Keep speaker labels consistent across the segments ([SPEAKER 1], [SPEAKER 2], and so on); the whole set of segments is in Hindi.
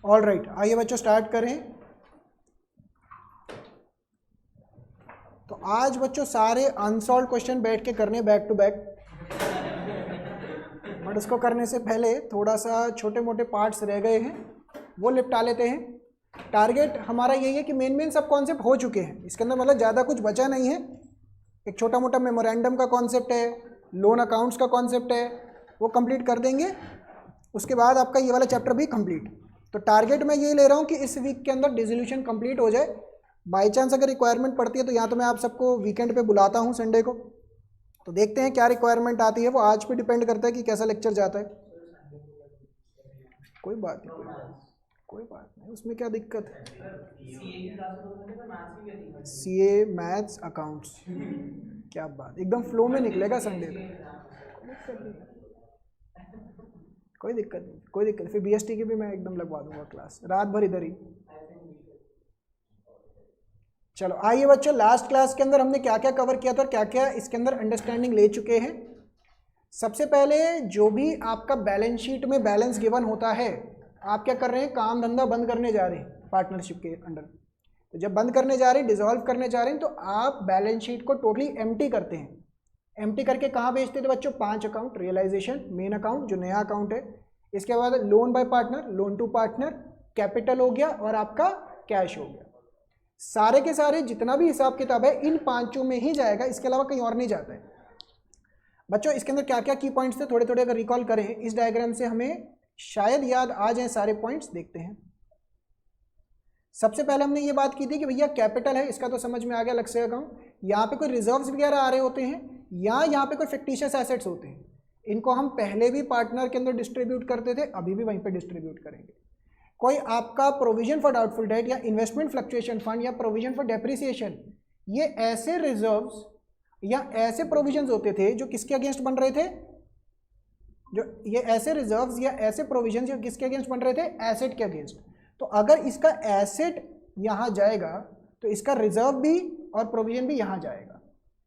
[SPEAKER 1] ऑल राइट, आइए बच्चों स्टार्ट करें। तो आज बच्चों सारे अनसॉल्व क्वेश्चन बैठ के करने बैक टू बैक, बट उसको करने से पहले थोड़ा सा छोटे मोटे पार्ट्स रह गए हैं, वो निपटा लेते हैं। टारगेट हमारा यही है कि मेन सब कॉन्सेप्ट हो चुके हैं, इसके अंदर मतलब ज़्यादा कुछ बचा नहीं है। एक छोटा मोटा मेमोरेंडम का कॉन्सेप्ट है, लोन अकाउंट्स का कॉन्सेप्ट है, वो कंप्लीट कर देंगे। उसके बाद आपका ये वाला चैप्टर भी कंप्लीट। तो टारगेट मैं यही ले रहा हूँ कि इस वीक के अंदर डिसोल्यूशन कंप्लीट हो जाए। बाई चांस अगर रिक्वायरमेंट पड़ती है तो यहाँ तो मैं आप सबको वीकेंड पे बुलाता हूँ, संडे को। तो देखते हैं क्या रिक्वायरमेंट आती है, वो आज पे डिपेंड करता है कि कैसा लेक्चर जाता है। कोई बात नहीं, कोई बात नहीं, उसमें क्या दिक्कत है। सीए मैथ्स अकाउंट्स, क्या बात, एकदम फ्लो में निकलेगा संडे को। कोई दिक्कत नहीं, कोई दिक्कत नहीं। फिर बीएसटी की भी मैं एकदम लगवा दूंगा क्लास, रात भर इधर ही। चलो आइए बच्चों, लास्ट क्लास के अंदर हमने क्या क्या कवर किया था और क्या क्या इसके अंदर अंडरस्टैंडिंग ले चुके हैं। सबसे पहले जो भी आपका बैलेंस शीट में बैलेंस गिवन होता है, आप क्या कर रहे हैं, काम धंधा बंद करने जा रहे हैं पार्टनरशिप के अंडर। तो जब बंद करने जा रहे हैं, डिसॉल्व करने जा रहे हैं, तो आप बैलेंस शीट को टोटली एम्प्टी करते हैं। एम्प्टी करके कहाँ भेजते थे बच्चों, 5 अकाउंट, रियलाइजेशन, मेन अकाउंट जो नया अकाउंट है, इसके बाद loan by partner, loan to partner, capital हो गया और आपका कैश हो गया। सारे के सारे जितना भी हिसाब किताब है इन 5 में ही जाएगा, इसके अलावा कहीं और नहीं जाता है। बच्चों इसके अंदर क्या क्या की पॉइंट्स थे, थोड़े थोड़े अगर रिकॉल करें इस डायग्राम से हमें शायद याद आ जाए सारे पॉइंट्स। देखते हैं। सबसे पहले हमने ये बात की थी कि भैया कैपिटल है, इसका तो समझ में आ गया, अलग से अकाउंट। यहाँ पे कोई रिजर्व्स वगैरह आ रहे होते हैं या यहाँ पे कोई फिक्टिशियस एसेट्स होते हैं, इनको हम पहले भी पार्टनर के अंदर डिस्ट्रीब्यूट करते थे, अभी भी वहीं पे डिस्ट्रीब्यूट करेंगे। कोई आपका प्रोविजन फॉर डाउटफुल डेट या इन्वेस्टमेंट फ्लक्चुएशन फंड या प्रोविजन फॉर डेप्रिसिएशन, ये ऐसे रिजर्व्स या ऐसे प्रोविजंस होते थे जो किसके अगेंस्ट बन रहे थे, जो ये ऐसे रिजर्व्स या ऐसे प्रोविजन जो किसके अगेंस्ट बन रहे थे, एसेट के अगेंस्ट। तो अगर इसका एसेट यहाँ जाएगा तो इसका रिजर्व भी और प्रोविजन भी यहाँ जाएगा।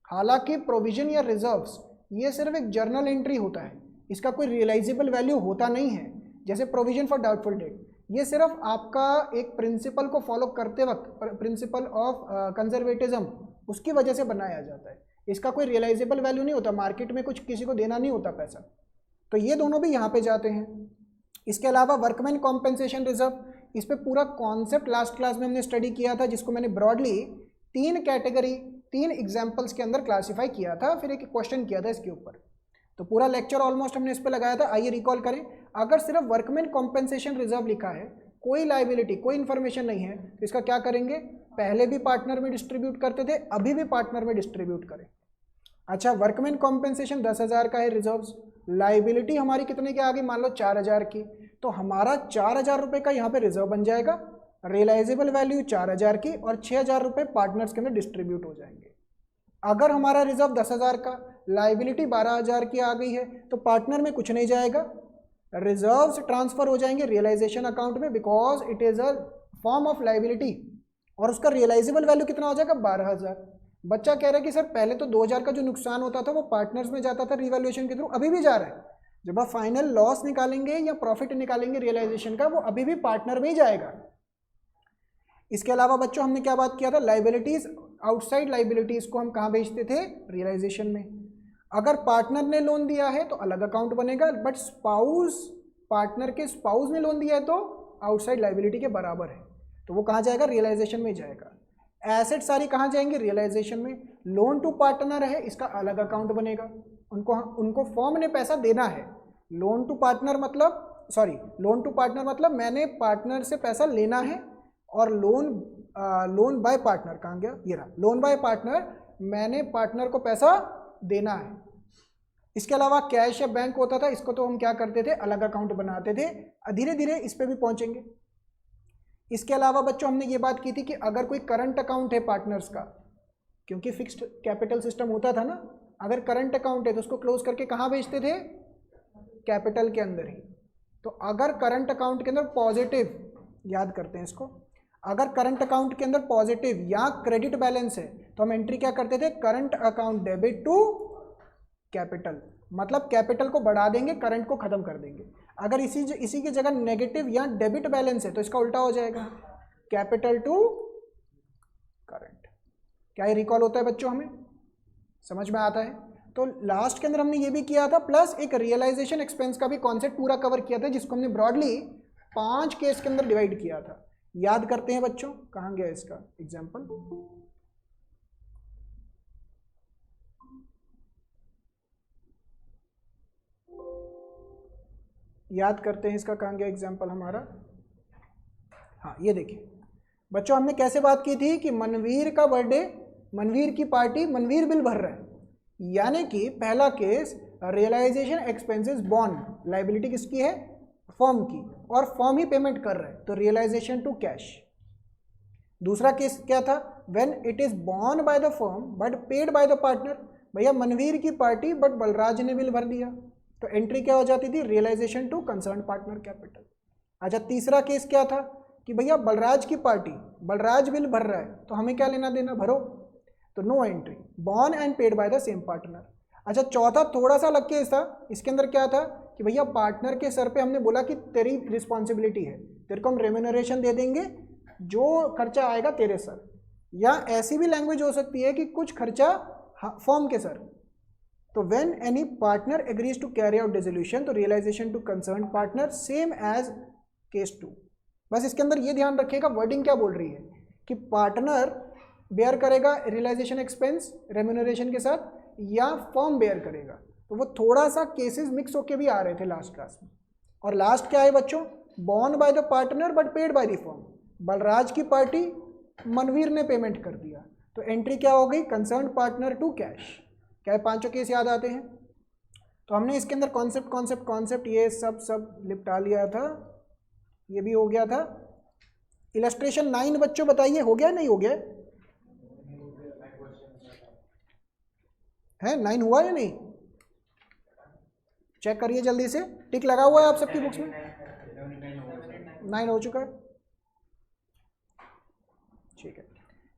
[SPEAKER 1] हालांकि प्रोविजन या रिजर्व्स ये सिर्फ एक जर्नल एंट्री होता है, इसका कोई रियलाइजेबल वैल्यू होता नहीं है। जैसे प्रोविजन फॉर डाउटफुल डेट, ये सिर्फ आपका एक प्रिंसिपल को फॉलो करते वक्त, प्रिंसिपल ऑफ कंजर्वेटिज्म, उसकी वजह से बनाया जाता है। इसका कोई रियलाइजेबल वैल्यू नहीं होता, मार्केट में कुछ किसी को देना नहीं होता पैसा। तो ये दोनों भी यहाँ पे जाते हैं। इसके अलावा वर्कमैन कॉम्पेंसेशन रिजर्व, इस पे पूरा कॉन्सेप्ट लास्ट क्लास में हमने स्टडी किया था, जिसको मैंने ब्रॉडली 3 कैटेगरी 3 एग्जाम्पल्स के अंदर क्लासीफाई किया था, फिर एक क्वेश्चन किया था इसके ऊपर। तो पूरा लेक्चर ऑलमोस्ट हमने इस पे लगाया था। आइए रिकॉल करें। अगर सिर्फ वर्कमैन कॉम्पेंसेशन रिजर्व लिखा है, कोई लाइबिलिटी कोई इन्फॉर्मेशन नहीं है, तो इसका क्या करेंगे, पहले भी पार्टनर में डिस्ट्रीब्यूट करते थे, अभी भी पार्टनर में डिस्ट्रीब्यूट करें। अच्छा, वर्कमैन कॉम्पेंसेशन 10,000 का है रिजर्व्स, लाइबिलिटी हमारी कितने की आ गई, मान लो 4,000 की, तो हमारा 4,000 रुपये का यहाँ पे रिजर्व बन जाएगा, रियलाइजेबल वैल्यू 4,000 की, और 6,000 रुपये पार्टनर्स के अंदर डिस्ट्रीब्यूट हो जाएंगे। अगर हमारा रिजर्व 10,000 का, लाइबिलिटी 12,000 की आ गई है, तो पार्टनर में कुछ नहीं जाएगा, रिजर्व्स ट्रांसफर हो जाएंगे रियलाइजेशन अकाउंट में, because it is a form of liability, और उसका रियलाइजेबल वैल्यू कितना हो जाएगा, 12,000। बच्चा कह रहा है कि सर पहले तो 2,000 का जो नुकसान होता था वो पार्टनर्स में जाता था रिवैल्यूएशन के थ्रू, अभी भी जा रहा है। जब आप फाइनल लॉस निकालेंगे या प्रॉफिट निकालेंगे रियलाइजेशन का, वो अभी भी पार्टनर में ही जाएगा। इसके अलावा बच्चों हमने क्या बात किया था, लाइबिलिटीज, आउटसाइड लाइबिलिटीज को हम कहाँ भेजते थे, रियलाइजेशन में। अगर पार्टनर ने लोन दिया है तो अलग अकाउंट बनेगा, बट स्पाउस, पार्टनर के स्पाउस ने लोन दिया है तो आउटसाइड लाइबिलिटी के बराबर है, तो वो कहाँ जाएगा, रियलाइजेशन में जाएगा। एसेट सारी कहाँ जाएंगे, रियलाइजेशन में। लोन टू पार्टनर है, इसका अलग अकाउंट बनेगा, उनको फॉर्म ने पैसा देना है। लोन टू पार्टनर मतलब, सॉरी, लोन टू पार्टनर मतलब मैंने पार्टनर से पैसा लेना है, और लोन बाय पार्टनर कहाँ गया, ये रहा, लोन बाय पार्टनर, मैंने पार्टनर को पैसा देना है। इसके अलावा कैश या बैंक होता था, इसको तो हम क्या करते थे, अलग अकाउंट बनाते थे। धीरे धीरे इस पे भी पहुंचेंगे। इसके अलावा बच्चों हमने ये बात की थी कि अगर कोई करंट अकाउंट है पार्टनर्स का, क्योंकि फिक्स्ड कैपिटल सिस्टम होता था ना, अगर करंट अकाउंट है तो उसको क्लोज करके कहाँ भेजते थे, कैपिटल के अंदर ही। तो अगर करंट अकाउंट के अंदर पॉजिटिव, याद करते हैं इसको, अगर करंट अकाउंट के अंदर पॉजिटिव या क्रेडिट बैलेंस है तो हम एंट्री क्या करते थे, current account debit to capital, मतलब कैपिटल को बढ़ा देंगे, करंट को खत्म कर देंगे। अगर इसी की जगह नेगेटिव या डेबिट बैलेंस है तो इसका उल्टा हो जाएगा, कैपिटल टू करंट। क्या ये रिकॉल होता है बच्चों, हमें समझ में आता है? तो लास्ट के अंदर हमने ये भी किया था, प्लस एक रियलाइजेशन एक्सपेंस का भी कॉन्सेप्ट पूरा कवर किया था, जिसको हमने ब्रॉडली 5 केस के अंदर डिवाइड किया था। याद करते हैं बच्चों, कहाँ गया इसका एग्जाम्पल? याद करते हैं इसका, कहाँ गया एग्जाम्पल हमारा? हाँ ये देखिए बच्चों, हमने कैसे बात की थी कि मनवीर का बर्थडे, मनवीर की पार्टी, मनवीर बिल भर रहा है, यानी कि पहला case realisation expenses bond, liability किसकी है? फर्म की, और फर्म ही पेमेंट कर रहा है, तो रियलाइजेशन टू कैश। दूसरा केस क्या था? When it is born by the firm but paid by the partner, भैया मनवीर की पार्टी बट बलराज ने बिल भर दिया, तो एंट्री क्या हो जाती थी? Realisation to concern partner capital. अच्छा तीसरा केस क्या था कि भैया बलराज की पार्टी, बलराज बिल भर रहा है, तो हमें क्या लेना देना, भरो, तो no entry, borne and paid by the same partner. अच्छा चौथा थोड़ा सा अलग केस था, इसके अंदर क्या था कि भैया पार्टनर के सर पे हमने बोला कि तेरी रिस्पॉन्सिबिलिटी है, तेरे को हम रेम्यूनरेशन दे देंगे, जो खर्चा आएगा तेरे सर, या ऐसी भी लैंग्वेज हो सकती है कि कुछ खर्चा फॉर्म के सर। तो when any partner agrees to carry out dissolution, तो realisation to concern partner same as case 2। बस इसके अंदर ये ध्यान रखिएगा वर्डिंग क्या बोल रही है कि पार्टनर बेयर करेगा रियलाइजेशन एक्सपेंस रेम्यूनरेशन के साथ, या फर्म बेयर करेगा। तो वो थोड़ा सा केसेस मिक्स होके भी आ रहे थे लास्ट क्लास में। और लास्ट क्या है बच्चों? Born by the partner but paid by the firm, Balraj की पार्टी, मनवीर ने पेमेंट कर दिया, तो एंट्री क्या हो गई? Concern partner to cash. क्या पांचों केस याद आते हैं? तो हमने इसके अंदर कॉन्सेप्ट ये सब निपटा लिया था, ये भी हो गया था। इलस्ट्रेशन 9 बच्चों बताइए हो गया नहीं हो गया है? 9 हुआ या नहीं? चेक करिए जल्दी से, टिक लगा हुआ है आप सबकी बुक्स में? 9 हो चुका है, ठीक है।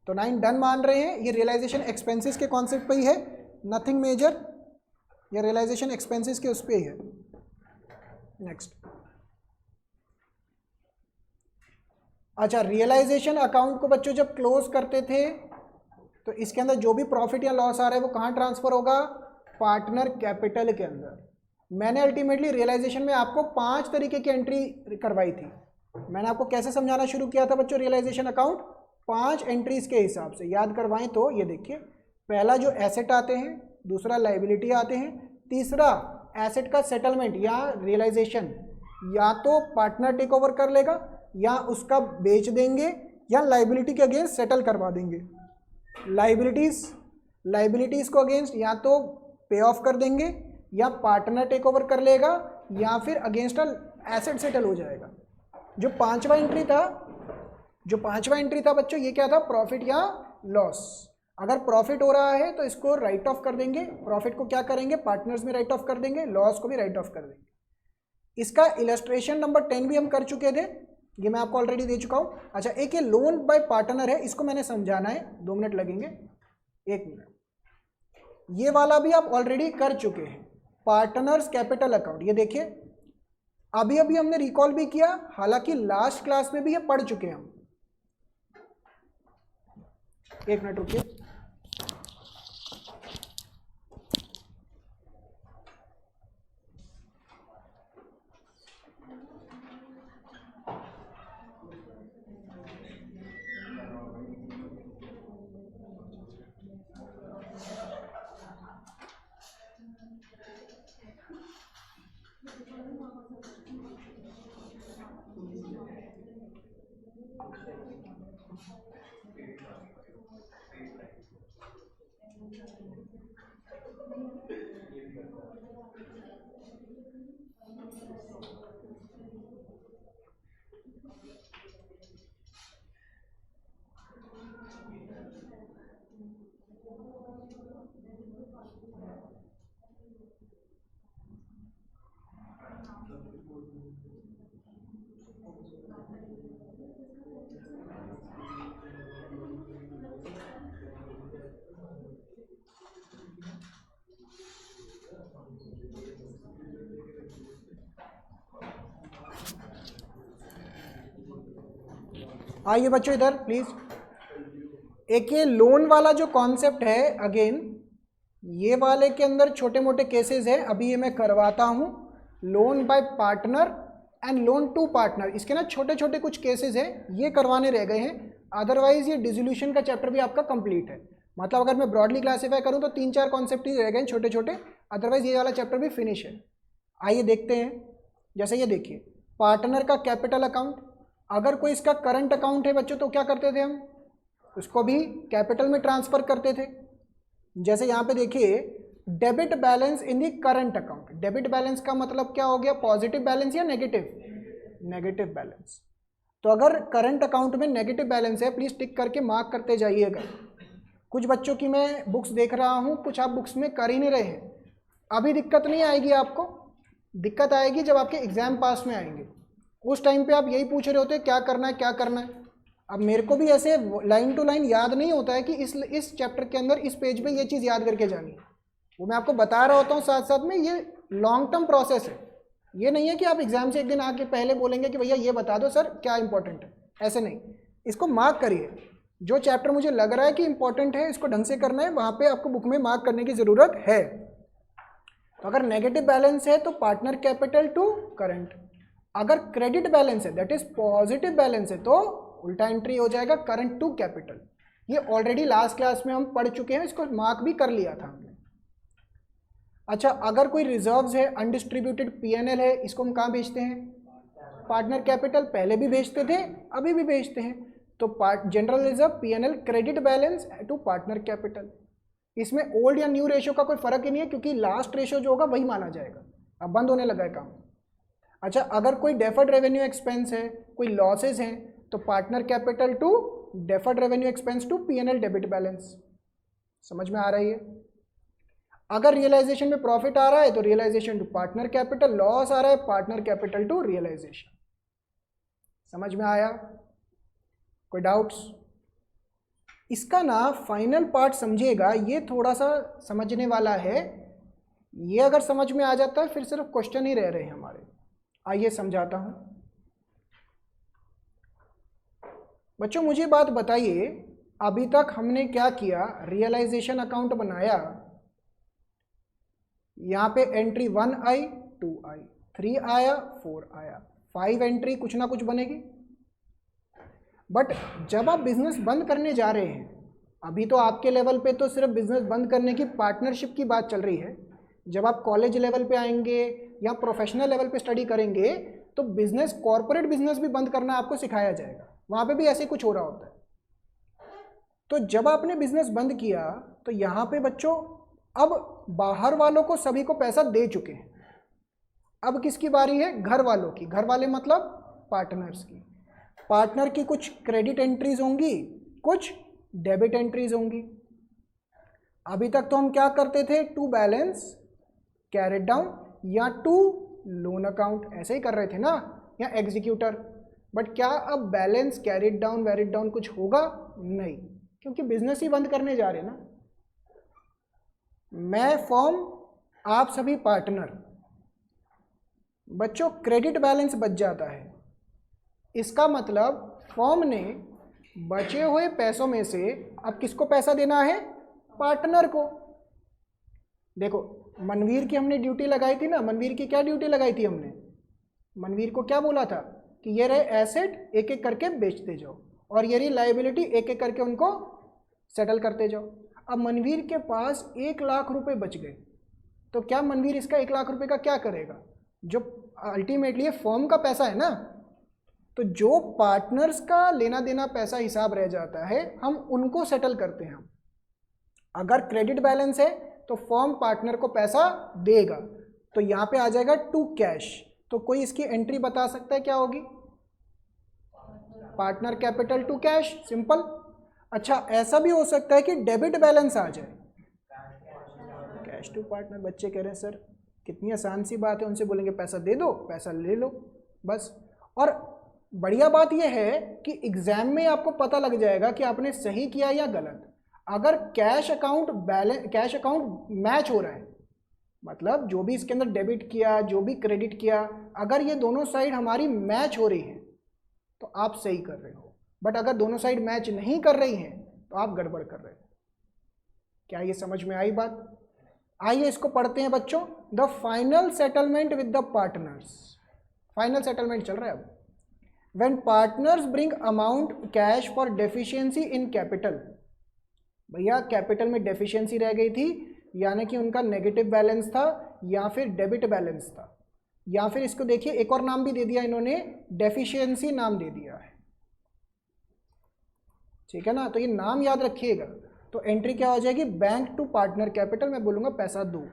[SPEAKER 1] तो 9 डन मान रहे हैं। ये रियलाइजेशन एक्सपेंसेस के कॉन्सेप्ट पे ही है, नथिंग मेजर, ये रियलाइजेशन एक्सपेंसेस के उस पे ही है। नेक्स्ट, अच्छा रियलाइजेशन अकाउंट को बच्चों जब क्लोज करते थे तो इसके अंदर जो भी प्रॉफिट या लॉस आ रहा है वो कहाँ ट्रांसफर होगा? पार्टनर कैपिटल के अंदर। मैंने अल्टीमेटली रियलाइजेशन में आपको 5 तरीके की एंट्री करवाई थी। मैंने आपको कैसे समझाना शुरू किया था बच्चों? रियलाइजेशन अकाउंट 5 एंट्रीज के हिसाब से याद करवाएं तो ये देखिए, पहला जो एसेट आते हैं, दूसरा लाइबिलिटी आते हैं, तीसरा एसेट का सेटलमेंट या रियलाइजेशन, या तो पार्टनर टेक ओवर कर लेगा, या उसका बेच देंगे, या लाइबिलिटी के अगेंस्ट सेटल करवा देंगे। लाइबिलिटीज को अगेंस्ट या तो पे ऑफ कर देंगे, या पार्टनर टेक ओवर कर लेगा, या फिर अगेंस्ट एसेट सेटल हो जाएगा। जो पांचवा एंट्री था बच्चों, ये क्या था? प्रॉफिट या लॉस। अगर प्रॉफिट हो रहा है तो इसको राइट ऑफ कर देंगे, प्रॉफिट को क्या करेंगे? पार्टनर्स में राइट ऑफ कर देंगे, लॉस को भी राइट ऑफ कर देंगे। इसका इलस्ट्रेशन नंबर 10 भी हम कर चुके थे, ये मैं आपको ऑलरेडी दे चुका हूं। अच्छा एक ये लोन बाय पार्टनर है, इसको मैंने समझाना है, 2 मिनट लगेंगे, 1 मिनट। ये वाला भी आप ऑलरेडी कर चुके हैं, पार्टनर्स कैपिटल अकाउंट। ये देखिए अभी हमने रिकॉल भी किया, हालांकि लास्ट क्लास में भी ये पढ़ चुके हैं हम। 1 मिनट रुकिए। आइए बच्चों इधर प्लीज। एक ये लोन वाला जो कॉन्सेप्ट है, अगेन ये वाले के अंदर छोटे मोटे केसेस है, अभी ये मैं करवाता हूँ। Loan by partner and loan to partner, इसके ना छोटे छोटे कुछ केसेस है, ये करवाने रह गए हैं। अदरवाइज ये डिसोल्यूशन का चैप्टर भी आपका कंप्लीट है। मतलब अगर मैं ब्रॉडली क्लासीफाई करूँ तो 3-4 कॉन्सेप्ट ही रह गए छोटे छोटे, अदरवाइज ये वाला चैप्टर भी फिनिश है। आइए देखते हैं। जैसे ये देखिए, पार्टनर का कैपिटल अकाउंट, अगर कोई इसका करंट अकाउंट है बच्चों तो क्या करते थे हम, उसको भी कैपिटल में ट्रांसफर करते थे। जैसे यहाँ पे देखिए, डेबिट बैलेंस इन दी करंट अकाउंट। डेबिट बैलेंस का मतलब क्या हो गया, पॉजिटिव बैलेंस या नेगेटिव, नेगेटिव बैलेंस। तो अगर करंट अकाउंट में नेगेटिव बैलेंस है, प्लीज टिक करके मार्क करते जाइएगा। कुछ बच्चों की मैं बुक्स देख रहा हूँ, कुछ आप बुक्स में कर ही नहीं रहे हैं। अभी दिक्कत नहीं आएगी आपको, दिक्कत आएगी जब आपके एग्जाम पास में आएंगे। उस टाइम पे आप यही पूछ रहे होते हैं क्या करना है क्या करना है। अब मेरे को भी ऐसे लाइन टू लाइन याद नहीं होता है कि इस चैप्टर के अंदर इस पेज पे ये चीज़ याद करके जानी है, वो मैं आपको बता रहा होता हूँ साथ साथ में। ये लॉन्ग टर्म प्रोसेस है, ये नहीं है कि आप एग्जाम से एक दिन आके पहले बोलेंगे कि भैया ये बता दो सर क्या इंपॉर्टेंट है, ऐसे नहीं। इसको मार्क करिए, जो चैप्टर मुझे लग रहा है कि इंपॉर्टेंट है इसको ढंग से करना है, वहाँ पे आपको बुक में मार्क करने की ज़रूरत है। तो अगर नेगेटिव बैलेंस है तो पार्टनर कैपिटल टू करंट, अगर क्रेडिट बैलेंस है दैट इज पॉजिटिव बैलेंस है तो उल्टा एंट्री हो जाएगा करंट टू कैपिटल। ये ऑलरेडी लास्ट क्लास में हम पढ़ चुके हैं, इसको मार्क भी कर लिया था हमने। अच्छा, अगर कोई रिजर्व्स है, अनडिस्ट्रीब्यूटेड पीएनएल है, इसको हम कहाँ भेजते हैं, पार्टनर कैपिटल। पहले भी भेजते थे, अभी भी भेजते हैं। तो general reserve PNL credit balance to partner capital. इसमें ओल्ड या न्यू रेशियो का कोई फर्क ही नहीं है, क्योंकि लास्ट रेशियो जो होगा वही माना जाएगा। अब बंद होने लगा है काम। अच्छा, अगर कोई डेफर्ड रेवेन्यू एक्सपेंस है, कोई लॉसेज हैं, तो partner capital to deferred revenue expense to PNL debit balance. समझ में आ रही है। अगर रियलाइजेशन में प्रॉफिट आ रहा है तो realisation to partner capital, loss आ रहा है पार्टनर कैपिटल टू रियलाइजेशन। समझ में आया, कोई डाउट्स? इसका ना फाइनल पार्ट समझिएगा, ये थोड़ा सा समझने वाला है। ये अगर समझ में आ जाता है फिर सिर्फ क्वेश्चन ही रह रहे हैं हमारे। आइए समझाता हूं बच्चों, मुझे बात बताइए, अभी तक हमने क्या किया, रियलाइजेशन अकाउंट बनाया, यहाँ पे एंट्री 1 आई, 2 आई, 3 आया, 4 आया, 5 एंट्री कुछ ना कुछ बनेगी। बट जब आप बिजनेस बंद करने जा रहे हैं, अभी तो आपके लेवल पे तो सिर्फ बिजनेस बंद करने की पार्टनरशिप की बात चल रही है। जब आप कॉलेज लेवल पे आएंगे या प्रोफेशनल लेवल पे स्टडी करेंगे तो बिजनेस, कॉर्पोरेट बिजनेस भी बंद करना आपको सिखाया जाएगा, वहाँ पे भी ऐसे कुछ हो रहा होता है। तो जब आपने बिजनेस बंद किया तो यहाँ पे बच्चों अब बाहर वालों को सभी को पैसा दे चुके हैं। अब किसकी बारी है, घर वालों की। घर वाले मतलब पार्टनर्स की। पार्टनर की कुछ क्रेडिट एंट्रीज होंगी, कुछ डेबिट एंट्रीज होंगी। अभी तक तो हम क्या करते थे, टू बैलेंस कैरेट डाउन या टू लोन अकाउंट, ऐसे ही कर रहे थे ना, या एग्जीक्यूटर। बट क्या अब balance carried down where it down कुछ होगा? नहीं, क्योंकि बिजनेस ही बंद करने जा रहे हैं ना। मैं फॉर्म, आप सभी पार्टनर। बच्चों क्रेडिट बैलेंस बच जाता है, इसका मतलब फॉर्म ने बचे हुए पैसों में से अब किसको पैसा देना है, पार्टनर को। देखो मनवीर की हमने ड्यूटी लगाई थी ना, मनवीर की क्या ड्यूटी लगाई थी हमने, मनवीर को क्या बोला था कि ये रहे एसेट एक एक करके बेचते जाओ और ये रही लायबिलिटी एक एक करके उनको सेटल करते जाओ। अब मनवीर के पास 1 लाख रुपए बच गए, तो क्या मनवीर इसका 1 लाख रुपए का क्या करेगा, जो अल्टीमेटली फर्म का पैसा है ना। तो जो पार्टनर्स का लेना देना पैसा हिसाब रह जाता है, हम उनको सेटल करते हैं। अगर क्रेडिट बैलेंस है तो फर्म पार्टनर को पैसा देगा, तो यहाँ पे आ जाएगा टू कैश। तो कोई इसकी एंट्री बता सकता है क्या होगी, partner capital to cash, simple. अच्छा, ऐसा भी हो सकता है कि डेबिट बैलेंस आ जाए, कैश टू पार्टनर। बच्चे कह रहे हैं सर कितनी आसान सी बात है, उनसे बोलेंगे पैसा दे दो, पैसा ले लो बस। और बढ़िया बात यह है कि एग्जाम में आपको पता लग जाएगा कि आपने सही किया या गलत। अगर कैश अकाउंट मैच हो रहा है, मतलब जो भी इसके अंदर डेबिट किया, जो भी क्रेडिट किया, अगर ये दोनों साइड हमारी मैच हो रही है तो आप सही कर रहे हो। बट अगर दोनों साइड मैच नहीं कर रही हैं तो आप गड़बड़ कर रहे हैं। क्या ये समझ में आई बात? आइए इसको पढ़ते हैं बच्चों। The final settlement with the partners, final settlement चल रहा है अब। When partners bring amount cash for deficiency in capital, भैया कैपिटल में डेफिशिएंसी रह गई थी, यानी कि उनका नेगेटिव बैलेंस था या फिर डेबिट बैलेंस था, या फिर इसको देखिए एक और नाम भी दे दिया इन्होंने, डेफिशिएंसी नाम दे दिया है, ठीक है ना। तो ये नाम याद रखिएगा। तो एंट्री क्या हो जाएगी? बैंक टू पार्टनर कैपिटल, मैं बोलूंगा पैसा दो।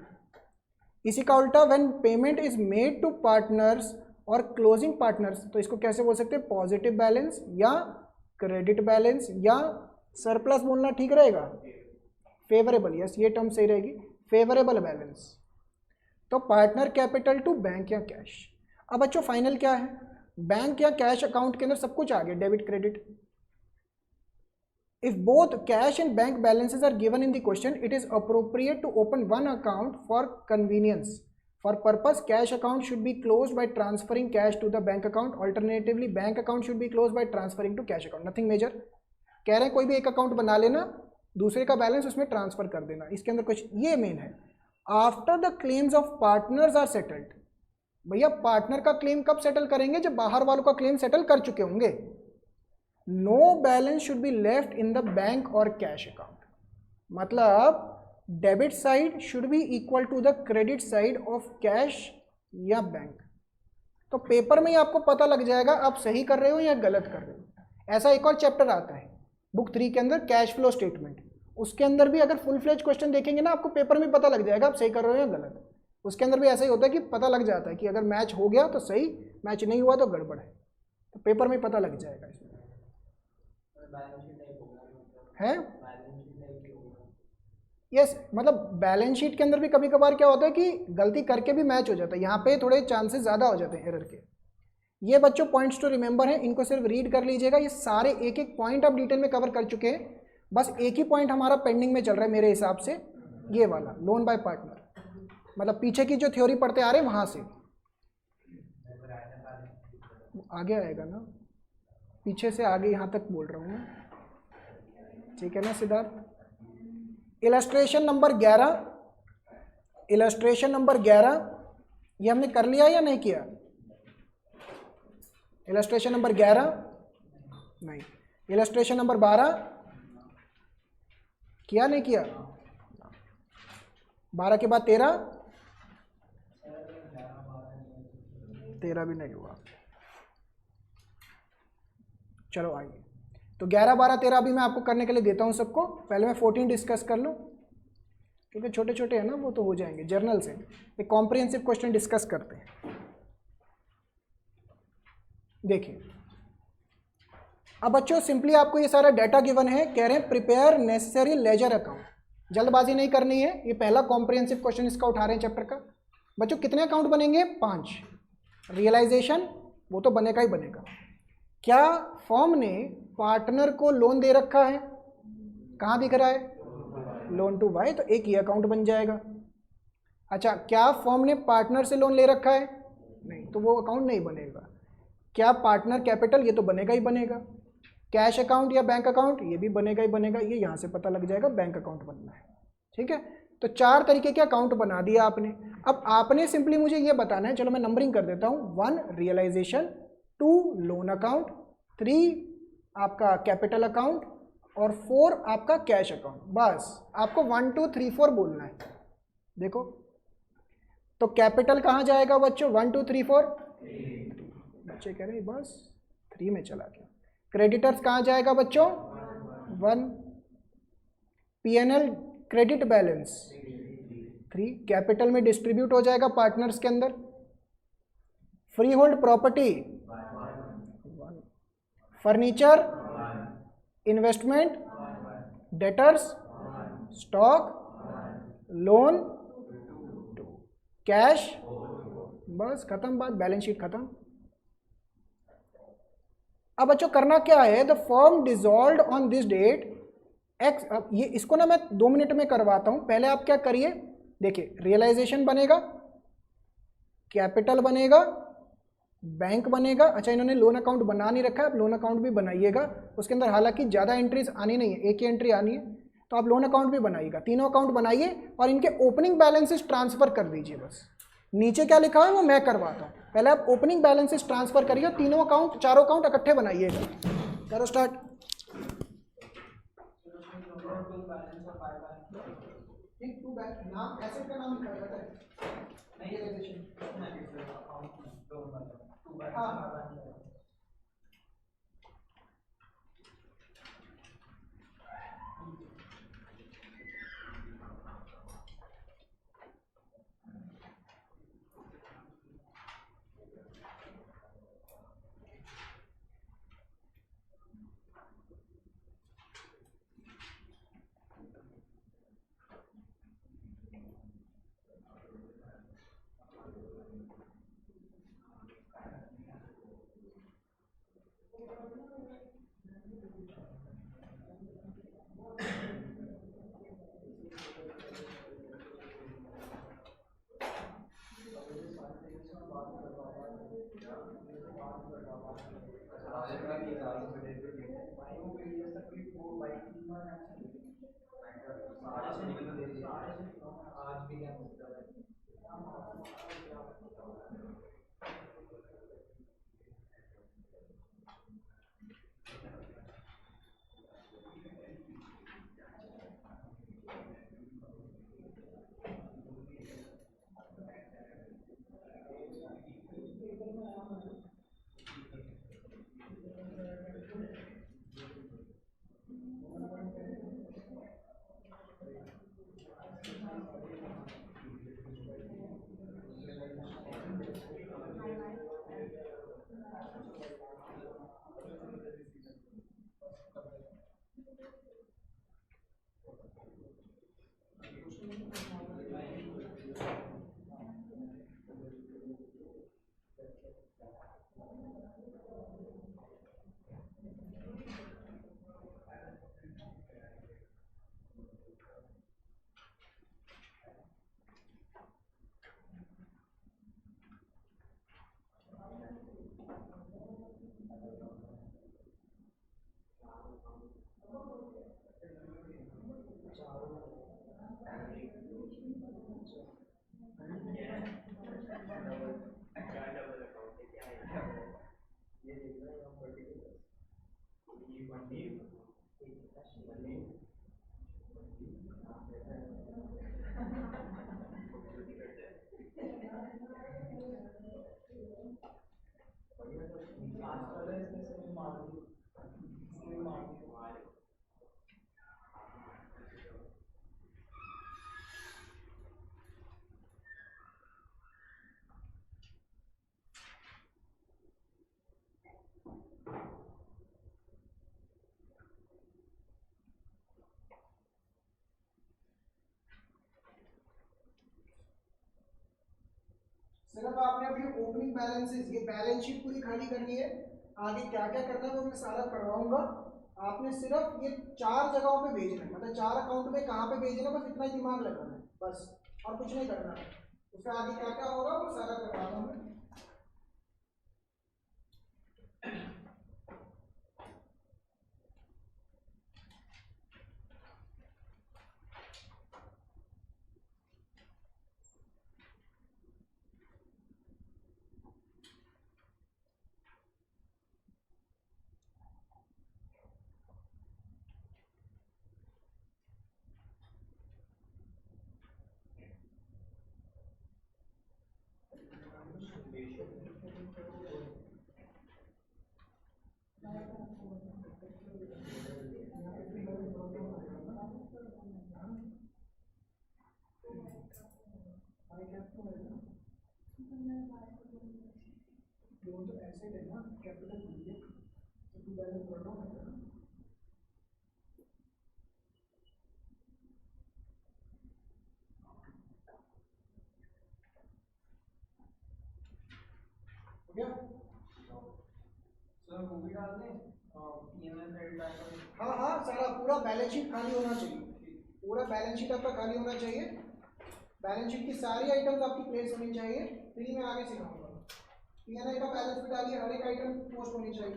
[SPEAKER 1] इसी का उल्टा when payment is made to partners और क्लोजिंग पार्टनर्स, तो इसको कैसे बोल सकते हैं? पॉजिटिव बैलेंस या क्रेडिट बैलेंस या सरप्लस बोलना ठीक रहेगा? फेवरेबल, यस ये टर्म सही रहेगी, फेवरेबल बैलेंस। तो पार्टनर कैपिटल टू बैंक या कैश। अब बच्चों फाइनल क्या है? बैंक या कैश अकाउंट के अंदर सब कुछ आ गया, debit credit. If both cash and bank balances are given in the question, it is appropriate to open one account for convenience. For purpose, cash account should be closed by transferring cash to the bank account. Alternatively, bank account should be closed by transferring to cash account. Nothing major. कह रहे हैं कोई भी एक अकाउंट बना लेना, दूसरे का बैलेंस उसमें ट्रांसफर कर देना। इसके अंदर कुछ ये मेन है। After the claims of partners are settled, भैया पार्टनर का क्लेम कब सेटल करेंगे? जब बाहर वालों का क्लेम सेटल कर चुके होंगे। No balance should be left in the bank और कैश अकाउंट, मतलब debit side should be equal to the credit side of cash या बैंक। तो पेपर में ही आपको पता लग जाएगा आप सही कर रहे हो या गलत कर रहे हो। ऐसा एक और चैप्टर आता है बुक 3 के अंदर, कैश फ्लो स्टेटमेंट, उसके अंदर भी अगर फुल फ्लेज क्वेश्चन देखेंगे ना, आपको पेपर में पता लग जाएगा आप सही कर रहे हो या गलत। उसके अंदर भी ऐसा ही होता है कि पता लग जाता है कि अगर मैच हो गया तो सही, मैच नहीं हुआ तो गड़बड़ है। तो पेपर में पता लग जाएगा इसमें है। यस, मतलब बैलेंस शीट के अंदर भी कभी कभार क्या होता है कि गलती करके भी मैच हो जाता है, यहाँ पे थोड़े चांसेस ज़्यादा हो जाते हैं एरर के। ये बच्चों पॉइंट्स टू रिमेंबर हैं, इनको सिर्फ रीड कर लीजिएगा। ये सारे एक एक पॉइंट आप डिटेल में कवर कर चुके हैं, बस एक ही पॉइंट हमारा पेंडिंग में चल रहा है मेरे हिसाब से, ये वाला लोन बाय पार्टनर। मतलब पीछे की जो थ्योरी पढ़ते आ रहे हैं वहाँ से आगे आएगा ना, पीछे से आगे यहाँ तक बोल रहा हूँ मैं, ठीक है ना Siddharth. Illustration number 11, illustration number 11 ये हमने कर लिया या नहीं किया? इलस्ट्रेशन नंबर 11 नहीं, इलस्ट्रेशन नंबर 12 किया नहीं किया? 12 के बाद 13 भी नहीं हुआ। चलो आइए, तो 11, 12, 13 अभी मैं आपको करने के लिए देता हूं सबको। पहले मैं 14 डिस्कस कर लूं, क्योंकि छोटे छोटे हैं ना, वो तो हो जाएंगे। जर्नल से एक कॉम्प्रिहेंसिव क्वेश्चन डिस्कस करते हैं। देखिए अब बच्चों सिंपली आपको ये सारा डाटा गिवन है, कह रहे हैं प्रिपेयर नेसेसरी लेजर अकाउंट। जल्दबाजी नहीं करनी है, ये पहला कॉम्प्रिहेंसिव क्वेश्चन इसका उठा रहे हैं चैप्टर का। बच्चों कितने अकाउंट बनेंगे? 5। रियलाइजेशन वो तो बनेगा ही बनेगा। क्या फर्म ने पार्टनर को लोन दे रखा है? कहाँ दिख रहा है? लोन टू वाई, तो एक ही अकाउंट बन जाएगा। अच्छा, क्या फर्म ने पार्टनर से लोन ले रखा है? नहीं, तो वो अकाउंट नहीं बनेगा। क्या पार्टनर कैपिटल? ये तो बनेगा ही बनेगा। कैश अकाउंट या बैंक अकाउंट? ये भी बनेगा ही बनेगा। ये यहाँ से पता लग जाएगा बैंक अकाउंट बनना है, ठीक है। तो 4 तरीके के अकाउंट बना दिया आपने। अब आपने सिंपली मुझे ये बताना है, चलो मैं नंबरिंग कर देता हूँ। 1 रियलाइजेशन, 2 लोन अकाउंट, 3 आपका कैपिटल अकाउंट और 4 आपका कैश अकाउंट। बस आपको 1 2 3 4 बोलना है। देखो तो कैपिटल कहाँ जाएगा बच्चों? 1 2 3 4, बच्चे कह रहे हैं बस 3 में चला गया। क्रेडिटर्स कहाँ जाएगा बच्चों? 1। P&L क्रेडिट बैलेंस 3, कैपिटल में डिस्ट्रीब्यूट हो जाएगा पार्टनर्स के अंदर। Free hold property 1, furniture, investment, debtors, stock, loan 2, cash, बस खत्म बात, बैलेंस शीट खत्म। अब बच्चों करना क्या है? The firm dissolved on this date X. अब ये इसको ना मैं 2 मिनट में करवाता हूं। पहले आप क्या करिए, देखिए रियलाइजेशन बनेगा, कैपिटल बनेगा, बैंक बनेगा। अच्छा, इन्होंने लोन अकाउंट बना नहीं रखा है, आप लोन अकाउंट भी बनाइएगा। उसके अंदर हालांकि ज़्यादा एंट्रीज आनी नहीं है, एक ही एंट्री आनी है, तो आप लोन अकाउंट भी बनाइएगा। तीनों अकाउंट बनाइए और इनके ओपनिंग बैलेंसेस ट्रांसफर कर दीजिए। बस नीचे क्या लिखा है वो मैं करवाता हूँ, पहले आप ओपनिंग बैलेंसेस ट्रांसफर करिए, तीनों अकाउंट चारों अकाउंट इकट्ठे बनाइएगा। करो स्टार्ट। नाम एसेट का नाम लिखा जाता है। हाँ, सिर्फ आपने अपनी ओपनिंग बैलेंसेस, ये बैलेंस शीट पूरी खाली करनी है। आगे क्या क्या करना है वो मैं सारा करवाऊंगा। आपने सिर्फ ये 4 जगहों पे भेजना है, मतलब 4 अकाउंट में कहाँ पे भेजना है, बस इतना ही दिमाग लगाना है बस, और कुछ नहीं करना है। उसके आगे क्या क्या होगा वो सारा करवाता हूँ मैं। लोन तो ऐसे लेना, कैपिटल लीजिए, तो बैलेंस बढ़ना होगा ना। हो गया? सर वो भी डाल दें, ईएमआई क्रेडिट कार्ड। हाँ हाँ, सारा पूरा बैलेंस शीट खाली होना चाहिए, पूरा बैलेंस शीट आपका खाली होना चाहिए। बैलेंस शीट की सारी आइटम्स आपकी प्लेस होनी चाहिए, फिर मैं आगे सिखाऊंगा। P&L का बैलेंस भी डालिए, हर एक आइटम पोस्ट होनी चाहिए।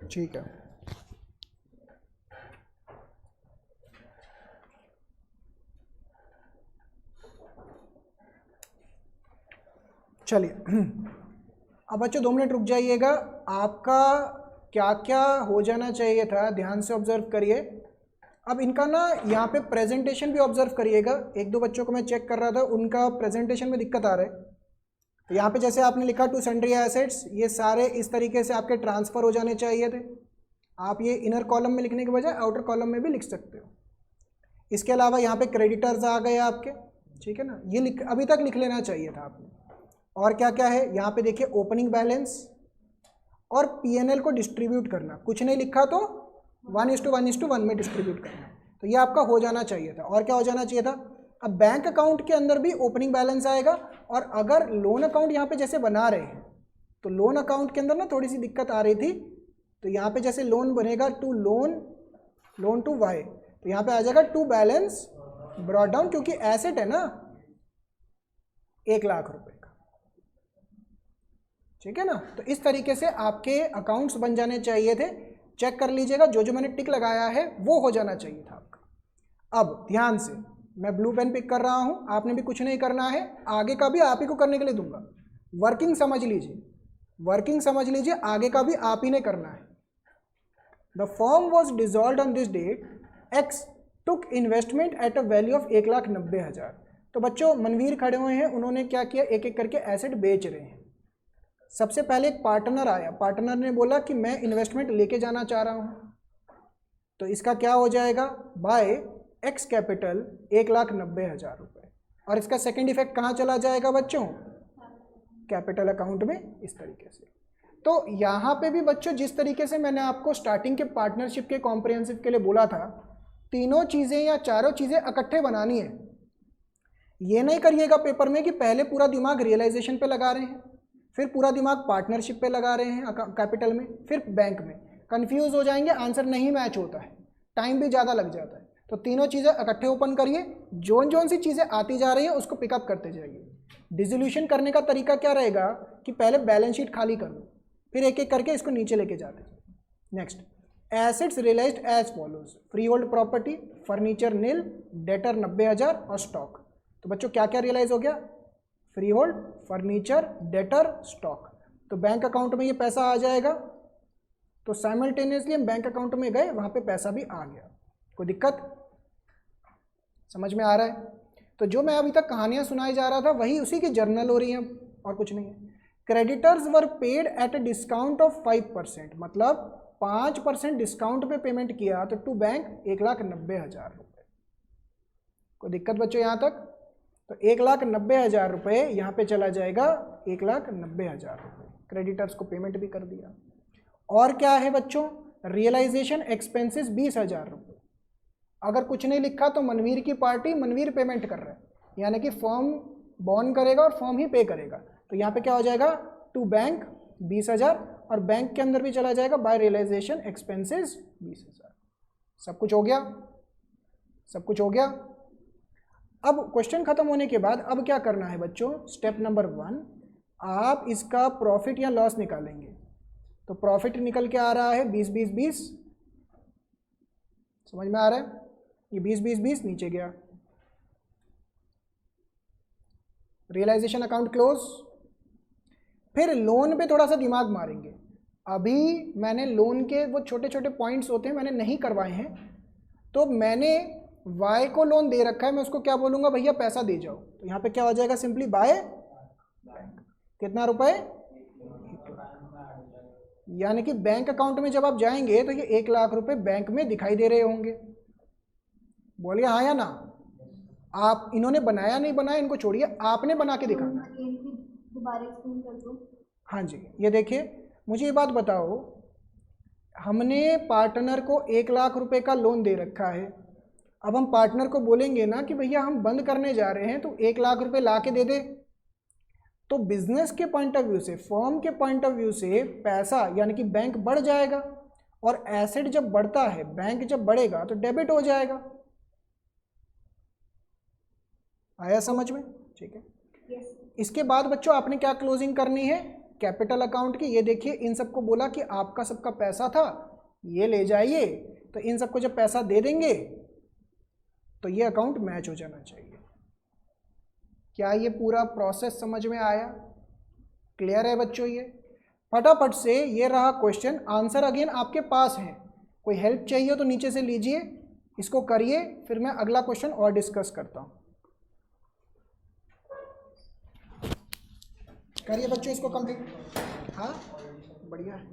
[SPEAKER 1] ठीक है, चलिए। अब बच्चों 2 मिनट रुक जाइएगा। आपका क्या क्या हो जाना चाहिए था ध्यान से ऑब्जर्व करिए। अब इनका ना यहाँ पे प्रेजेंटेशन भी ऑब्जर्व करिएगा। 1-2 बच्चों को मैं चेक कर रहा था, उनका प्रेजेंटेशन में दिक्कत आ रहा है। तो यहाँ पे जैसे आपने लिखा टू सन्ड्री एसेट्स, ये सारे इस तरीके से आपके ट्रांसफ़र हो जाने चाहिए थे। आप ये इनर कॉलम में लिखने के बजाय आउटर कॉलम में भी लिख सकते हो। इसके अलावा यहाँ पे क्रेडिटर्स आ गए आपके, ठीक है ना, ये अभी तक लिख लेना चाहिए था आपने। और क्या क्या है यहाँ पे देखिए, ओपनिंग बैलेंस और P&L को डिस्ट्रीब्यूट करना। कुछ नहीं लिखा तो 1:1:1 में डिस्ट्रीब्यूट करना, तो ये आपका हो जाना चाहिए था। और क्या हो जाना चाहिए था, अब बैंक अकाउंट के अंदर भी ओपनिंग बैलेंस आएगा। और अगर लोन अकाउंट यहाँ पे जैसे बना रहे हैं, तो लोन अकाउंट के अंदर ना थोड़ी सी दिक्कत आ रही थी। तो यहाँ पे जैसे लोन बनेगा टू लोन टू वाई, तो यहाँ पे आ जाएगा टू बैलेंस ब्रॉट डाउन, क्योंकि एसेट है ना 1 लाख रुपए का, ठीक है ना। तो इस तरीके से आपके अकाउंट्स बन जाने चाहिए थे। चेक कर लीजिएगा, जो जो मैंने टिक लगाया है वो हो जाना चाहिए था आपका। अब ध्यान से, मैं ब्लू पेन पिक कर रहा हूं, आपने भी कुछ नहीं करना है, आगे का भी आप ही को करने के लिए दूंगा। वर्किंग समझ लीजिए, वर्किंग समझ लीजिए, आगे का भी आप ही ने करना है। The firm was dissolve on this date, X took investment at a value of 1,90,000। तो बच्चों मनवीर खड़े हुए हैं, उन्होंने क्या किया, एक एक करके एसेट बेच रहे हैं। सबसे पहले एक पार्टनर आया, पार्टनर ने बोला कि मैं इन्वेस्टमेंट लेके जाना चाह रहा हूँ, तो इसका क्या हो जाएगा, बाय एक्स कैपिटल 1,90,000 रुपये। और इसका सेकंड इफेक्ट कहाँ चला जाएगा बच्चों, कैपिटल अकाउंट में, इस तरीके से। तो यहाँ पे भी बच्चों जिस तरीके से मैंने आपको स्टार्टिंग के पार्टनरशिप के कॉम्प्रिहेंसिव के लिए बोला था, तीनों चीज़ें या चारों चीज़ें इकट्ठे बनानी है। ये नहीं करिएगा पेपर में कि पहले पूरा दिमाग रियलाइजेशन पे लगा रहे हैं, फिर पूरा दिमाग पार्टनरशिप पे लगा रहे हैं कैपिटल में, फिर बैंक में। कंफ्यूज हो जाएंगे, आंसर नहीं मैच होता है, टाइम भी ज़्यादा लग जाता है। तो तीनों चीज़ें इकट्ठे ओपन करिए, जोन सी चीज़ें आती जा रही हैं उसको पिकअप करते जाइए। डिसोल्यूशन करने का तरीका क्या रहेगा कि पहले बैलेंस शीट खाली कर लो, फिर एक एक करके इसको नीचे लेके जाते हैं। Next, assets realised as follows, freehold property, furniture nil, debtor 90,000 और स्टॉक। तो बच्चों क्या क्या रियलाइज हो गया, free hold, furniture, debtor, stock. तो बैंक अकाउंट में ये पैसा आ जाएगा, तो साइमल्टेनियसली हम बैंक अकाउंट में गए, वहाँ पे पैसा भी आ गया। कोई दिक्कत समझ में आ रहा है? तो जो मैं अभी तक कहानियाँ सुनाई जा रहा था वही उसी की जर्नल हो रही है, और कुछ नहीं है। Creditors were paid at a discount of 5%, मतलब 5% डिस्काउंट पे पेमेंट किया, तो टू बैंक 1,90,000 रुपये। कोई दिक्कत बच्चों यहाँ तक? तो 1,90,000 रुपये यहाँ पे चला जाएगा, 1,90,000 रुपये क्रेडिटर्स को पेमेंट भी कर दिया। और क्या है बच्चों, रियलाइजेशन एक्सपेंसेस 20,000 रुपये। अगर कुछ नहीं लिखा तो मनवीर की पार्टी, मनवीर पेमेंट कर रहा है, यानी कि फर्म बॉन्ड करेगा और फर्म ही पे करेगा। तो यहाँ पे क्या हो जाएगा, टू बैंक 20,000, और बैंक के अंदर भी चला जाएगा बाय रियलाइजेशन एक्सपेंसेस 20,000। सब कुछ हो गया, सब कुछ हो गया। अब क्वेश्चन खत्म होने के बाद अब क्या करना है बच्चों, स्टेप नंबर 1, आप इसका प्रॉफिट या लॉस निकालेंगे। तो प्रॉफिट निकल के आ रहा है 20-20-20, समझ में आ रहा है? ये 20-20-20 नीचे गया, रियलाइजेशन अकाउंट क्लोज। फिर लोन पे थोड़ा सा दिमाग मारेंगे। अभी मैंने लोन के वो छोटे छोटे पॉइंट्स होते हैं मैंने नहीं करवाए हैं, तो मैंने वाई को लोन दे रखा है, मैं उसको क्या बोलूँगा, भैया पैसा दे जाओ। तो यहाँ पे क्या हो जाएगा, सिंपली बाय बैंक। कितना रुपए, यानी कि बैंक अकाउंट में जब आप जाएंगे तो ये 1 लाख रुपए बैंक में दिखाई दे रहे होंगे। बोलिए हाँ या ना। आप, इन्होंने बनाया नहीं बनाया इनको छोड़िए, आपने बना के दिखाना।
[SPEAKER 2] दोबारा एक्सप्लेन कर दो।
[SPEAKER 1] हाँ जी, ये देखिए, मुझे ये बात बताओ, हमने पार्टनर को 1 लाख रुपए का लोन दे रखा है। अब हम पार्टनर को बोलेंगे ना कि भैया हम बंद करने जा रहे हैं तो 1 लाख रुपए ला के दे दे, तो बिजनेस के पॉइंट ऑफ व्यू से, फर्म के पॉइंट ऑफ व्यू से पैसा यानी कि बैंक बढ़ जाएगा, और एसेट जब बढ़ता है, बैंक जब बढ़ेगा तो डेबिट हो जाएगा। आया समझ में? ठीक है। इसके बाद बच्चों आपने क्या क्लोजिंग करनी है, कैपिटल अकाउंट की। ये देखिए, इन सबको बोला कि आपका सबका पैसा था, ये ले जाइए, तो इन सबको जब पैसा दे देंगे तो ये अकाउंट मैच हो जाना चाहिए। क्या ये पूरा प्रोसेस समझ में आया? क्लियर है बच्चों? ये फटाफट से, ये रहा क्वेश्चन, आंसर अगेन आपके पास है। कोई हेल्प चाहिए तो नीचे से लीजिए, इसको करिए, फिर मैं अगला क्वेश्चन और डिस्कस करता हूँ। करिए बच्चों इसको कंप्लीट। हाँ बढ़िया है,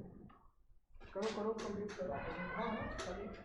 [SPEAKER 1] करो करो कंप्लीट करो। हाँ हाँ करिए।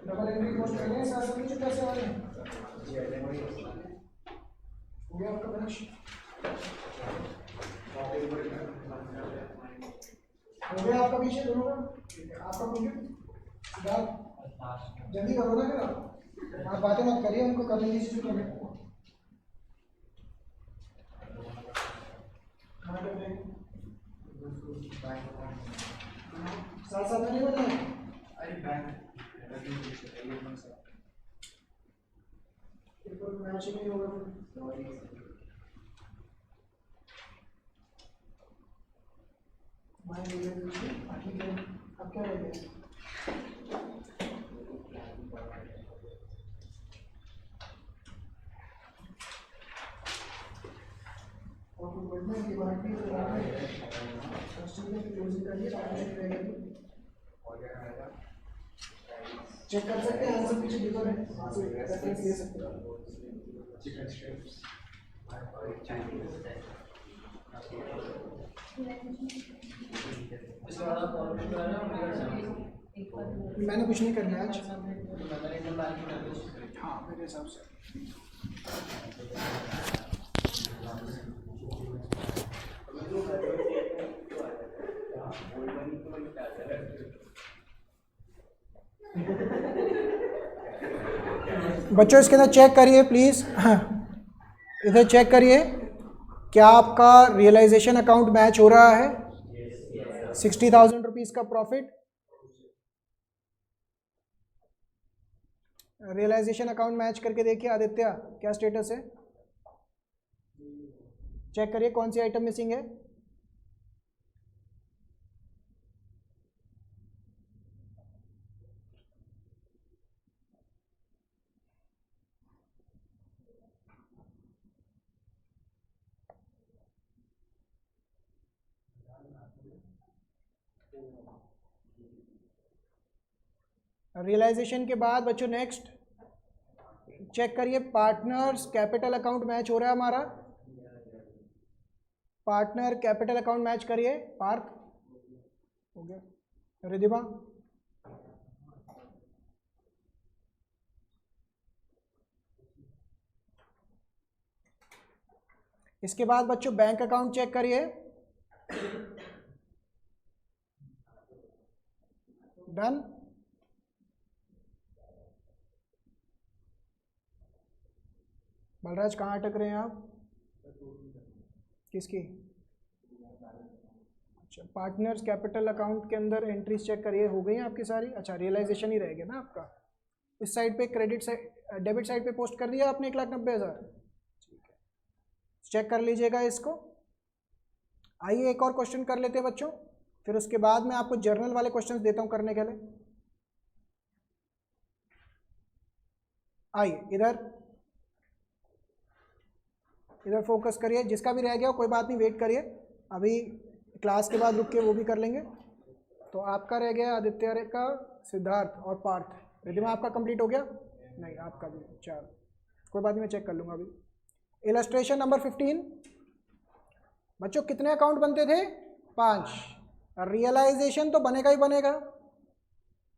[SPEAKER 1] डबल एंट्री पोस्ट कर रहे हैं, साथ में कुछ पैसे वाले हैं। हो गया आपका बैलेंस शीट? हो गया आपका पीछे दोनों का? आपका कंप्लीट? जल्दी करो ना, फिर आप बातें मत करिए, उनको करने दीजिए जो करें। साथ साथ में नहीं बनाए? मैच नहीं होगा ठीक है। अब क्या रह गया? और कुछ बढ़ना है, बाकी चेक कर सकते हैं, आंसर पीछे लिखा है, वहाँ से रेफरेंस ले सकते हैं। मैंने कुछ नहीं करना है आज। हाँ, मेरे हिसाब से बच्चों इसके अंदर चेक करिए प्लीज़। हाँ, इधर चेक करिए, क्या आपका रियलाइजेशन अकाउंट मैच हो रहा है? 60,000 रुपीज़ का प्रॉफिट। रियलाइजेशन अकाउंट मैच करके देखिए आदित्य, क्या स्टेटस है? चेक करिए कौन सी आइटम मिसिंग है। रियलाइजेशन के बाद बच्चों नेक्स्ट चेक करिए, पार्टनर्स कैपिटल अकाउंट मैच हो रहा है हमारा? पार्टनर कैपिटल अकाउंट मैच करिए। पार्क हो गया, रिधिमा इसके बाद बच्चों बैंक अकाउंट चेक करिए। डन। बलराज कहाँ अटक रहे हैं आप? किसकी? अच्छा, पार्टनर्स कैपिटल अकाउंट के अंदर एंट्रीज चेक करिए, हो गई हैं आपकी सारी? अच्छा, रियलाइजेशन ही रह गया ना आपका। इस साइड पे क्रेडिट साइड, डेबिट साइड पे पोस्ट कर दिया आपने 1,90,000। ठीक है, चेक कर लीजिएगा इसको। आइए एक और क्वेश्चन कर लेते हैं बच्चों, फिर उसके बाद मैं आपको जर्नल वाले क्वेश्चंस देता हूं करने के लिए। आइए इधर, इधर फोकस करिए, जिसका भी रह गया कोई बात नहीं, वेट करिए, अभी क्लास के बाद रुक के वो भी कर लेंगे। तो आपका रह गया आदित्य का, सिद्धार्थ और पार्थ। रिद्धिमा आपका कंप्लीट हो गया? नहीं, आपका भी। चलो कोई बात नहीं, मैं चेक कर लूँगा अभी। Illustration number 15। बच्चों कितने अकाउंट बनते थे? 5। रियलाइजेशन तो बनेगा ही बनेगा।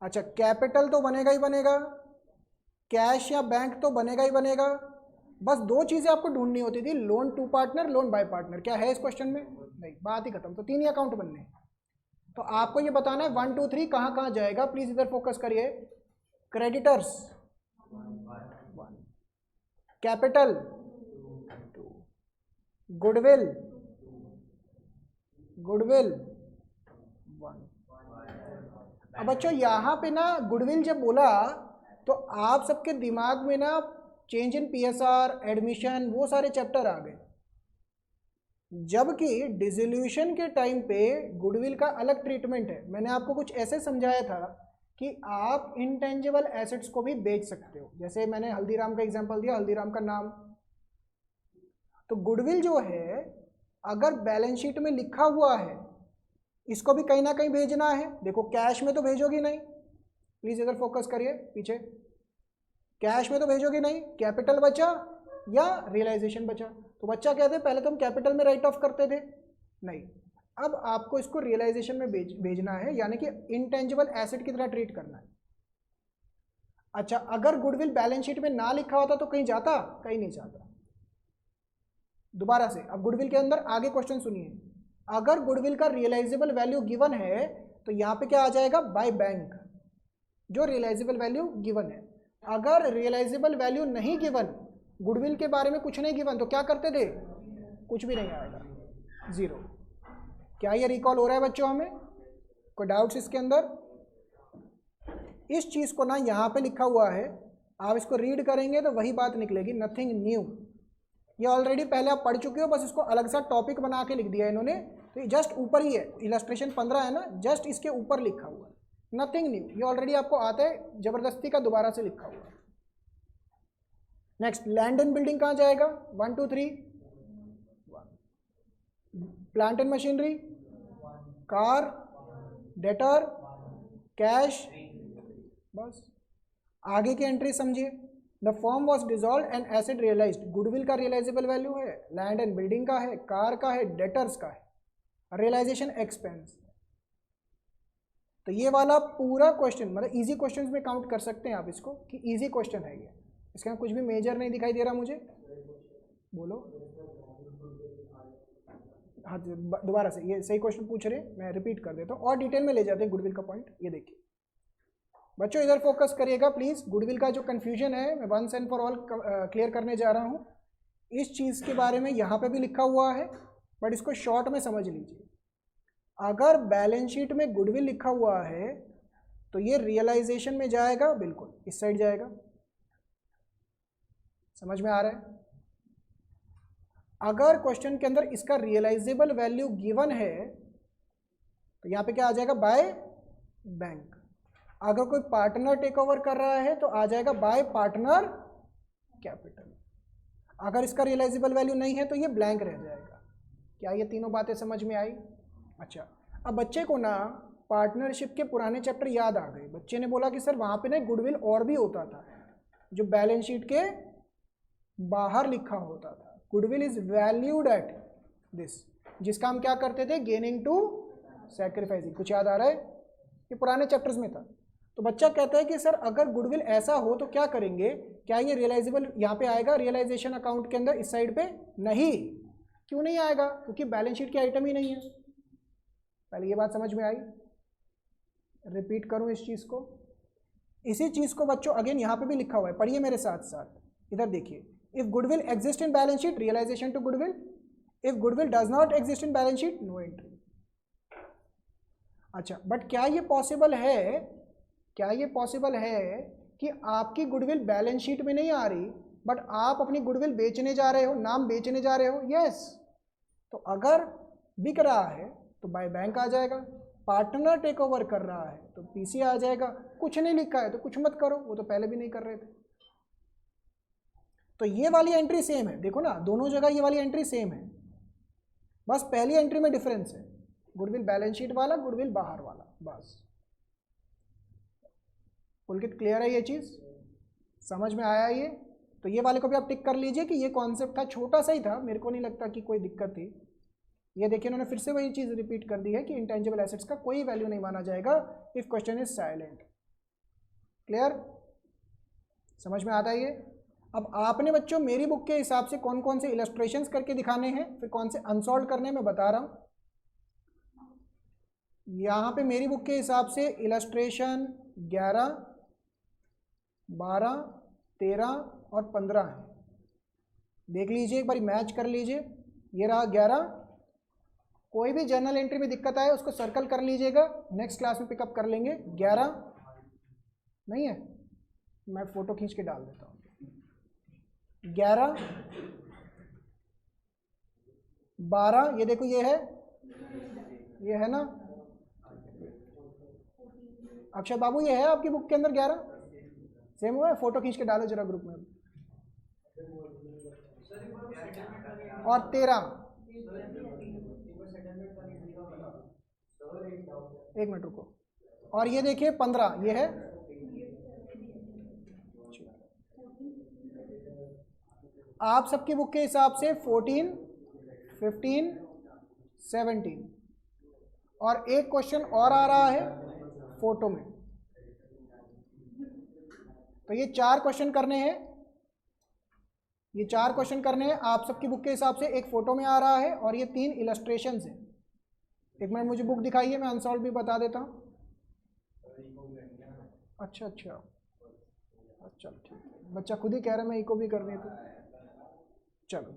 [SPEAKER 1] अच्छा, कैपिटल तो बनेगा ही बनेगा, कैश या बैंक तो बनेगा ही बनेगा। बस 2 चीज़ें आपको ढूंढनी होती थी, loan to partner, loan by partner. क्या है इस क्वेश्चन में? नहीं, बात ही खत्म। तो 3 ही अकाउंट बनने हैं। तो आपको ये बताना है 1 2 3 कहाँ कहाँ जाएगा। प्लीज इधर फोकस करिए। Creditors 1, capital 2, goodwill 1। अब बच्चों यहाँ पे ना गुडविल जब बोला तो आप सबके दिमाग में ना चेंज इन पीएसआर, एडमिशन, वो सारे चैप्टर आ गए, जबकि डिसोल्यूशन के टाइम पे गुडविल का अलग ट्रीटमेंट है। मैंने आपको कुछ ऐसे समझाया था कि आप इंटेंजिबल एसेट्स को भी बेच सकते हो। जैसे मैंने हल्दीराम का एग्जांपल दिया, हल्दीराम का नाम। तो गुडविल जो है अगर बैलेंस शीट में लिखा हुआ है, इसको भी कहीं ना कहीं भेजना है। देखो कैश में तो भेजोगी नहीं, प्लीज इधर फोकस करिए पीछे। कैश में तो भेजोगी नहीं, कैपिटल बचा या रियलाइजेशन बचा। तो बच्चा कहते हैं पहले तो हम कैपिटल में राइट ऑफ करते थे, नहीं, अब आपको इसको रियलाइजेशन में भेजना है, यानी कि इंटेंजिबल एसेट की तरह ट्रीट करना है। अच्छा, अगर गुडविल बैलेंस शीट में ना लिखा होता तो कहीं जाता? कहीं नहीं जाता। दोबारा से, अब गुडविल के अंदर आगे क्वेश्चन सुनिए। अगर गुडविल का रियलाइजेबल वैल्यू गिवन है तो यहाँ पे क्या आ जाएगा? बाय बैंक, जो रियलाइजेबल वैल्यू गिवन है। अगर रियलाइजेबल वैल्यू नहीं गिवन, गुडविल के बारे में कुछ नहीं गिवन, तो क्या करते थे? कुछ भी नहीं आएगा, 0। क्या ये रिकॉल हो रहा है बच्चों? हमें कोई डाउट्स इसके अंदर? इस चीज को ना यहाँ पे लिखा हुआ है, आप इसको रीड करेंगे तो वही बात निकलेगी, नथिंग न्यू। ये ऑलरेडी पहले आप पढ़ चुके हो, बस इसको अलग सा टॉपिक बना के लिख दिया इन्होंने। तो ये जस्ट ऊपर ही है, इलस्ट्रेशन 15 है ना, जस्ट इसके ऊपर लिखा हुआ है, नथिंग न्यू। ये ऑलरेडी आपको आता है, जबरदस्ती का दोबारा से लिखा हुआ है। नेक्स्ट, लैंड एंड बिल्डिंग कहाँ जाएगा? 1 2 3। Plant and machinery, car, debtor, cash, बस। आगे की एंट्री समझिए। The firm was dissolve and asset realised. Goodwill का रियलाइजेबल वैल्यू है, लैंड एंड बिल्डिंग का है, कार का है, डेटर्स का है, रियलाइजेशन एक्सपेंस। तो ये वाला पूरा क्वेश्चन, मतलब इजी क्वेश्चन में काउंट कर सकते हैं आप इसको कि इजी क्वेश्चन है ये। इसका कुछ भी मेजर नहीं दिखाई दे रहा मुझे, बोलो। हाँ, दोबारा से, ये सही क्वेश्चन पूछ रहे हैं, मैं रिपीट कर देता हूँ और डिटेल में ले जाते हैं गुडविल का पॉइंट। ये देखिए बच्चों, इधर फोकस करिएगा प्लीज। गुडविल का जो कंफ्यूजन है मैं once and for all clear करने जा रहा हूँ। इस चीज़ के बारे में यहाँ पे भी लिखा हुआ है, बट इसको शॉर्ट में समझ लीजिए। अगर बैलेंस शीट में गुडविल लिखा हुआ है तो ये रियलाइजेशन में जाएगा, बिल्कुल इस साइड जाएगा। समझ में आ रहा है? अगर क्वेश्चन के अंदर इसका रियलाइजेबल वैल्यू गिवन है तो यहाँ पे क्या आ जाएगा? By bank. अगर कोई पार्टनर टेक ओवर कर रहा है तो आ जाएगा बाय पार्टनर कैपिटल। अगर इसका रियलाइजेबल वैल्यू नहीं है तो ये ब्लैंक रह जाएगा। क्या ये तीनों बातें समझ में आई? अच्छा, अब बच्चे को ना पार्टनरशिप के पुराने चैप्टर याद आ गए। बच्चे ने बोला कि सर वहाँ पे ना गुडविल और भी होता था जो बैलेंस शीट के बाहर लिखा होता था। Goodwill is valued at this, जिसका हम क्या करते थे? Gaining to sacrificing. कुछ याद आ रहा है? ये पुराने चैप्टर्स में था। तो बच्चा कहता है कि सर अगर गुडविल ऐसा हो तो क्या करेंगे? क्या ये रियलाइजेबल यहाँ पे आएगा रियलाइजेशन अकाउंट के अंदर इस साइड पे? नहीं। क्यों नहीं आएगा? क्योंकि बैलेंस शीट की आइटम ही नहीं है। पहले ये बात समझ में आई? रिपीट करूं इस चीज को। इसी चीज को बच्चों अगेन यहाँ पे भी लिखा हुआ है, पढ़िए मेरे साथ साथ। इधर देखिए, if goodwill exist in balance sheet, realisation to goodwill. If goodwill does not exist in balance sheet, no entry. अच्छा, बट क्या ये पॉसिबल है? क्या ये पॉसिबल है कि आपकी गुडविल बैलेंस शीट में नहीं आ रही बट आप अपनी गुडविल बेचने जा रहे हो, नाम बेचने जा रहे हो? यस। तो अगर बिक रहा है तो बाय बैंक आ जाएगा। पार्टनर टेक ओवर कर रहा है तो पीसी आ जाएगा। कुछ नहीं लिखा है तो कुछ मत करो, वो तो पहले भी नहीं कर रहे थे। तो ये वाली एंट्री सेम है, देखो ना दोनों जगह ये वाली एंट्री सेम है, बस पहली एंट्री में डिफरेंस है, गुडविल बैलेंस शीट वाला, गुडविल बाहर वाला, बस। पुलकित क्लियर है ये चीज़, समझ में आया ये? तो ये वाले को भी आप टिक कर लीजिए कि ये कॉन्सेप्ट था, छोटा सा ही था, मेरे को नहीं लगता कि कोई दिक्कत थी। ये देखिए उन्होंने फिर से वही चीज़ रिपीट कर दी है कि इंटेंजिबल एसेट्स का कोई वैल्यू नहीं माना जाएगा if question is silent. Clear, समझ में आता है ये? अब आपने बच्चों मेरी बुक के हिसाब से कौन कौन से इलस्ट्रेशंस करके दिखाने हैं, फिर कौन से अनसॉल्व करने में बता रहा हूँ। यहाँ पे मेरी बुक के हिसाब से इलस्ट्रेशन 11, 12, 13 और 15 है। देख लीजिए एक बार, मैच कर लीजिए। ये रहा 11, कोई भी जर्नल एंट्री में दिक्कत आए उसको सर्कल कर लीजिएगा, नेक्स्ट क्लास में पिकअप कर लेंगे। 11 नहीं है, मैं फोटो खींच के डाल देता हूँ। 11, 12, ये देखो ये है ना अक्षय बाबू, ये है आपकी बुक के अंदर 11 सेम हुआ है, फोटो खींच के डालो जरा ग्रुप में। और 13, एक मिनट रुको, और ये देखिए 15, ये है। आप सबकी बुक के हिसाब से 14, 15, 17 और एक क्वेश्चन और आ रहा है फोटो में। तो ये 4 क्वेश्चन करने हैं, ये 4 क्वेश्चन करने हैं आप सबकी बुक के हिसाब से। एक फोटो में आ रहा है और ये 3 इलस्ट्रेशंस हैं। एक मिनट मुझे बुक दिखाइए, मैं अनसॉल्व भी बता देता हूँ। अच्छा अच्छा अच्छा ठीक है, बच्चा खुद ही कह रहा है मैं इको भी करनी है, तो चलो